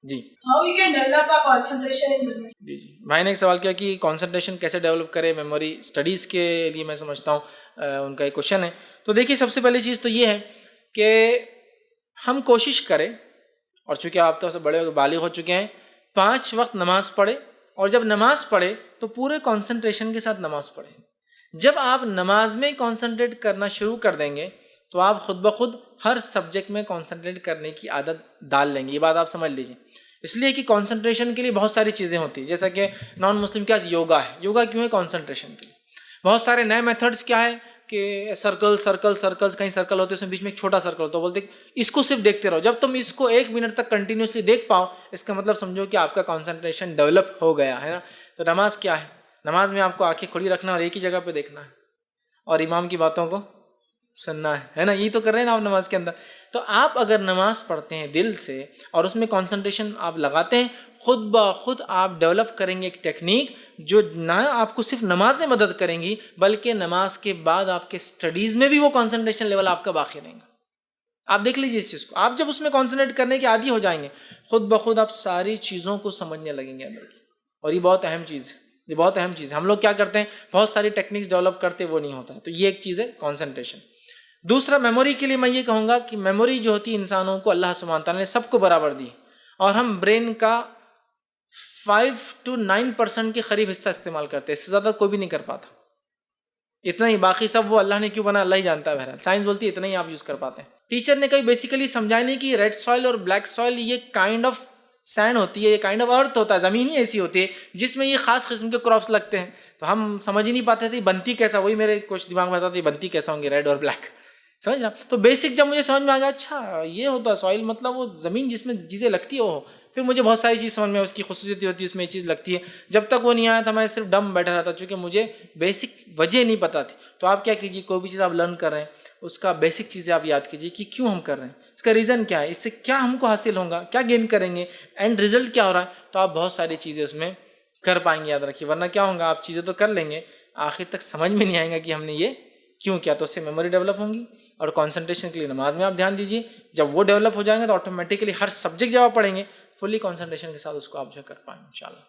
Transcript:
Ji How we can develop our concentration in memory? जी भाई ने एक सवाल किया कि कंसंट्रेशन कैसे डेवलप करें मेमोरी स्टडीज़ के लिए। मैं समझता हूँ उनका एक क्वेश्चन है। तो देखिए सबसे पहली चीज़ तो ये है कि हम कोशिश करें, और चूँकि आप तो बड़े बालिग हो चुके हैं, 5 वक्त नमाज़ पढ़े, और जब नमाज़ पढ़े तो पूरे कंसंट्रेशन के साथ नमाज़ पढ़े। जब आप नमाज में कंसंट्रेट करना शुरू कर देंगे तो आप खुद ब खुद हर सब्जेक्ट में कंसंट्रेट करने की आदत डाल लेंगे। ये बात आप समझ लीजिए। इसलिए कि कंसंट्रेशन के लिए बहुत सारी चीज़ें होती हैं, जैसा कि नॉन मुस्लिम के पास योगा है। योगा क्यों है? कंसंट्रेशन के लिए। बहुत सारे नए मेथड्स क्या है कि सर्कल्स, कहीं सर्कल होते हैं उसमें बीच में एक छोटा सर्कल होता है, बोलते इसको सिर्फ देखते रहो। जब तुम इसको 1 मिनट तक कंटिन्यूसली देख पाओ, इसका मतलब समझो कि आपका कंसंट्रेशन डेवलप हो गया है ना। तो नमाज क्या है? नमाज में आपको आंखें खुली रखना और एक ही जगह पे देखना है और इमाम की बातों को सुनना है ना। यही तो कर रहे हैं ना आप नमाज के अंदर। तो आप अगर नमाज पढ़ते हैं दिल से और उसमें कंसंट्रेशन आप लगाते हैं, खुद ब खुद आप डेवलप करेंगे एक टेक्निक जो ना आपको सिर्फ नमाज में मदद करेंगी, बल्कि नमाज के बाद आपके स्टडीज़ में भी वो कंसंट्रेशन लेवल आपका बाकी रहेगा। आप देख लीजिए इस चीज़ को। आप जब उसमें कॉन्सेंट्रेट करने के आदी हो जाएंगे, खुद ब खुद आप सारी चीज़ों को समझने लगेंगे अंदर की। और ये बहुत अहम चीज़ है, ये बहुत अहम चीज़ है। हम लोग क्या करते हैं, बहुत सारी टेक्निक्स डेवलप करते, वो नहीं होता है। तो ये एक चीज़ है कॉन्सेंट्रेशन। दूसरा, मेमोरी के लिए मैं ये कहूँगा कि मेमोरी जो होती है इंसानों को अल्लाह सुब्हानहू तआला ने सबको बराबर दी, और हम ब्रेन का 5 to 9% के करीब हिस्सा इस्तेमाल करते हैं। इससे ज़्यादा कोई भी नहीं कर पाता। इतना ही, बाकी सब वो अल्लाह ने क्यों बना अल्लाह ही जानता है। बहरहाल साइंस बोलती है इतना ही आप यूज़ कर पाते हैं। टीचर ने कहीं बेसिकली समझाया नहीं कि रेड सॉइल और ब्लैक सॉइल ये काइंड ऑफ सैंड होती है, ये काइंड ऑफ अर्थ होता है, ज़मीन ही ऐसी होती है जिसमें ये खास किस्म के क्रॉप्स लगते हैं। तो हम समझ ही नहीं पाते थे बनती कैसा। वही मेरे कुछ दिमाग में आता था बनती कैसा होंगे रेड और ब्लैक, समझ ना। तो बेसिक जब मुझे समझ में आ गया, अच्छा ये होता है सॉइल, मतलब वो ज़मीन जिसमें चीज़ें लगती है वो। फिर मुझे बहुत सारी चीज़ समझ में, उसकी खुसूसियत होती है, उसमें ये चीज़ लगती है। जब तक वो नहीं आया था मैं सिर्फ डम बैठा रहता, चूँकि मुझे बेसिक वजह नहीं पता थी। तो आप क्या कीजिए, कोई भी चीज़ आप लर्न कर रहे हैं उसका बेसिक चीज़ें आप याद कीजिए कि क्यों हम कर रहे हैं, इसका रीज़न क्या है, इससे क्या हमको हासिल होगा, क्या गेन करेंगे, एंड रिजल्ट क्या हो रहा है। तो आप बहुत सारी चीज़ें उसमें कर पाएंगे, याद रखिए। वरना क्या होगा, आप चीज़ें तो कर लेंगे, आखिर तक समझ में नहीं आएगा कि हमने ये क्यों किया। तो उससे मेमोरी डेवलप होंगी। और कंसंट्रेशन के लिए नमाज में आप ध्यान दीजिए। जब वो डेवलप हो जाएंगे तो ऑटोमेटिकली हर सब्जेक्ट जब आप पढ़ेंगे फुली कंसंट्रेशन के साथ उसको आप जो कर पाएंगे इंशाल्लाह।